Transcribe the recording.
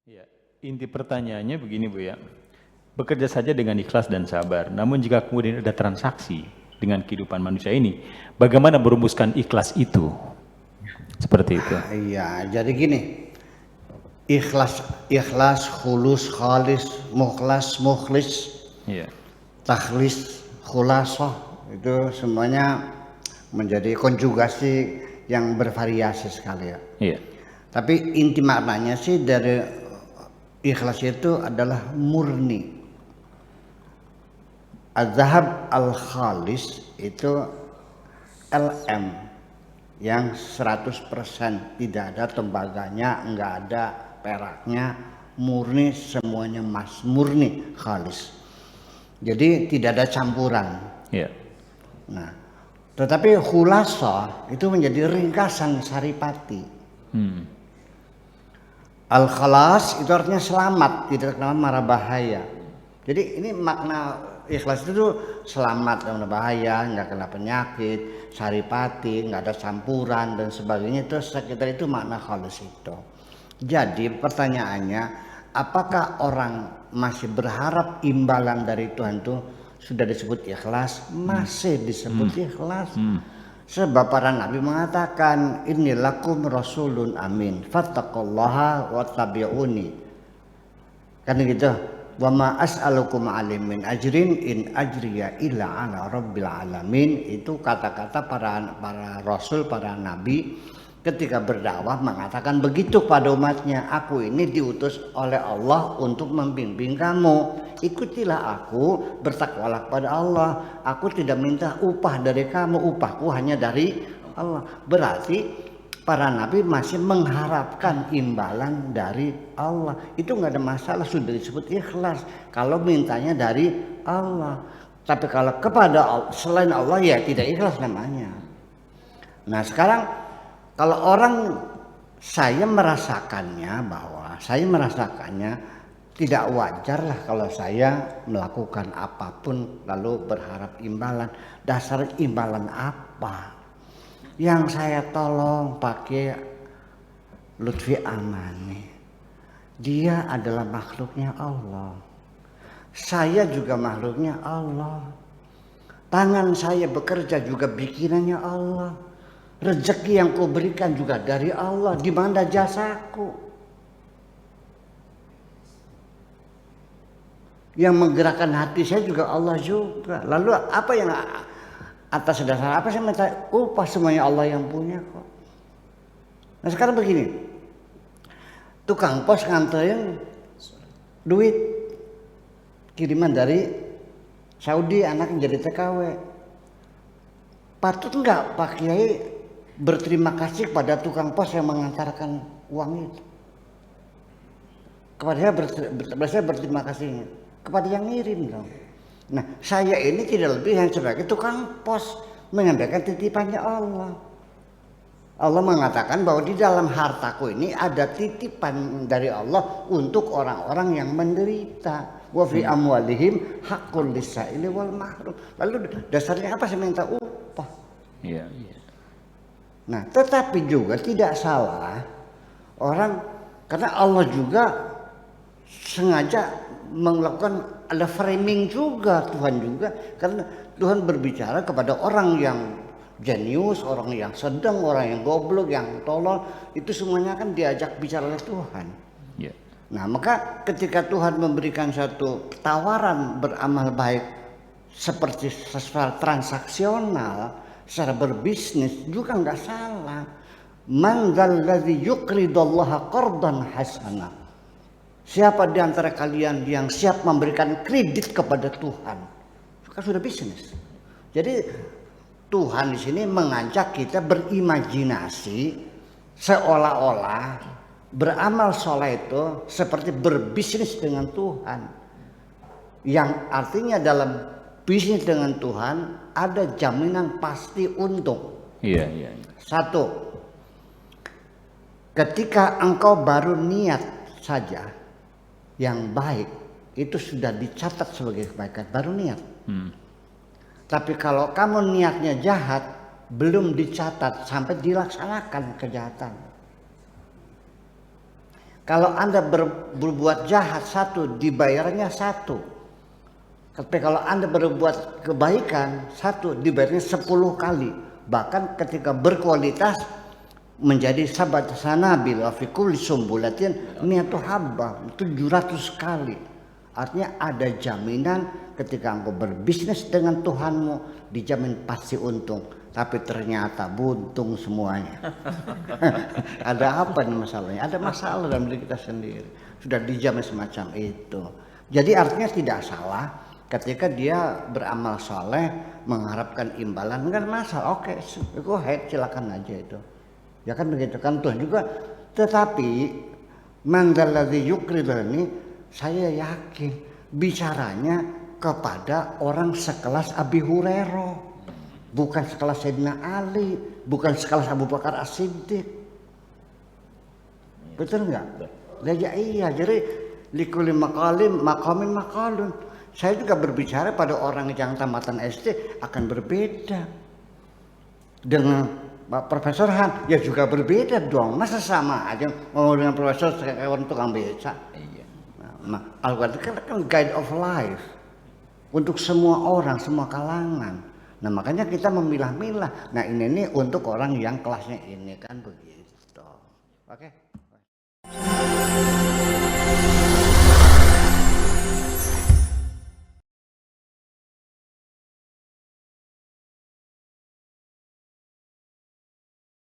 Ya, inti pertanyaannya begini Bu ya. Bekerja saja dengan ikhlas dan sabar. Namun jika kemudian ada transaksi dengan kehidupan manusia ini, bagaimana merumuskan ikhlas itu? Seperti itu. Iya, jadi gini, ikhlas, khulus, khalis, mukhlis, Iya. takhlis, khulasah, itu semuanya menjadi konjugasi yang bervariasi sekali ya. Iya. Tapi inti maknanya sih dari ikhlas itu adalah murni. Az-zahab al-khalis itu LM yang 100% tidak ada tembaganya, enggak ada peraknya, murni semuanya emas, murni khalis. Jadi tidak ada campuran. Iya. Nah, tetapi khulasa itu menjadi ringkasan saripati. Al-khalas itu artinya selamat, tidak kena mara bahaya. Jadi ini makna ikhlas itu selamat dari bahaya, nggak kena penyakit, saripati, nggak ada campuran dan sebagainya. Itu sekitar itu makna khalas itu. Jadi pertanyaannya, apakah orang masih berharap imbalan dari Tuhan itu sudah disebut ikhlas? Masih disebut ikhlas. Sebab para nabi mengatakan, inni lakum rasulun amin fattaqullaha wattabi'uni. Kan gitu. Wa ma as'alukum alim min ajrin in ajriya illa ala rabbil alamin. Itu kata-kata para rasul, para nabi ketika berdakwah mengatakan begitu pada umatnya, aku ini diutus oleh Allah untuk membimbing kamu, ikutilah aku, bertakwalah kepada Allah, aku tidak minta upah dari kamu, upahku hanya dari Allah. Berarti para nabi masih mengharapkan imbalan dari Allah. Itu nggak ada masalah, sudah disebut ikhlas kalau mintanya dari Allah. Tapi kalau kepada selain Allah ya tidak ikhlas namanya. Nah sekarang kalau orang saya merasakannya tidak wajar lah kalau saya melakukan apapun lalu berharap imbalan. Dasar imbalan apa? Yang saya tolong pakai Lutfi Amani, dia adalah makhluknya Allah. Saya juga makhluknya Allah. Tangan saya bekerja juga bikinannya Allah. Rezeki yang kau berikan juga dari Allah. Di mana jasaku? Yang menggerakkan hati saya juga Allah juga. Lalu apa yang atas dasar apa saya minta upah? Semuanya Allah yang punya kok. Nah sekarang begini, tukang pos nganterin duit kiriman dari Saudi, anak jadi TKW. Patut enggak Pak Kiai berterima kasih kepada tukang pos yang mengantarkan uang itu? Kepada saya berterima kasihnya kepada yang ngirim dong. Nah saya ini tidak lebih yang sebagai tukang pos menyampaikan titipannya Allah. Allah mengatakan bahwa di dalam hartaku ini ada titipan dari Allah untuk orang-orang yang menderita. Wa fi amwalihim haqqul lisaili wal mahrum. Lalu dasarnya apa? Saya minta upah. Iya, iya. Nah, tetapi juga tidak salah orang, karena Allah juga sengaja melakukan ada framing juga, Tuhan juga, karena Tuhan berbicara kepada orang yang jenius, orang yang sedang, orang yang goblok, yang tolol, itu semuanya kan diajak bicara oleh Tuhan. Iya. Nah, maka ketika Tuhan memberikan satu tawaran beramal baik seperti sesuatu transaksional, secara berbisnis juga nggak salah. Man dzalladzi yuqridullaha qardan hasana. Siapa di antara kalian yang siap memberikan kredit kepada Tuhan? Kan sudah bisnis. Jadi Tuhan di sini mengajak kita berimajinasi seolah-olah beramal soleh itu seperti berbisnis dengan Tuhan. Yang artinya dalam bisnis dengan Tuhan ada jaminan pasti untung. Iya, iya. Satu, ketika engkau baru niat saja yang baik, itu sudah dicatat sebagai kebaikan, baru niat. Tapi kalau kamu niatnya jahat, belum dicatat sampai dilaksanakan kejahatan. Kalau Anda berbuat jahat satu, dibayarnya satu. Tapi kalau Anda berbuat kebaikan satu, dibayarnya 10 kali. Bahkan ketika berkualitas menjadi sahabat sanabil wa fi kulli sumbulatin mi'atu habba, 700 kali. Artinya ada jaminan ketika engkau berbisnis dengan Tuhanmu, dijamin pasti untung. Tapi ternyata buntung semuanya. Ada apa nih masalahnya? Ada masalah dalam diri kita sendiri. Sudah dijamin semacam itu. Jadi artinya tidak salah ketika dia beramal soleh mengharapkan imbalan, enggak masalah. Oke, go ahead, silakan aja itu. Ya kan begitu kan Tuhan juga. Tetapi manggaladzi yukridani, saya yakin bicaranya kepada orang sekelas Abi Hurairah. Bukan sekelas Sayyidina Ali, bukan sekelas Abu Bakar As-Siddiq. Betul enggak? Ya iya, jadi likulli maqamin maqalun. Saya juga berbicara pada orang yang tamatan SD akan berbeda. Dengan Pak Profesor Han, ya juga berbeda dong. Masa sama aja mau dengan profesor kayak orang tukang beca. Iya. Nah, Al-Quran kan guide of life. Untuk semua orang, semua kalangan. Nah makanya kita memilah-milah. Nah ini untuk orang yang kelasnya ini kan begitu. Oke.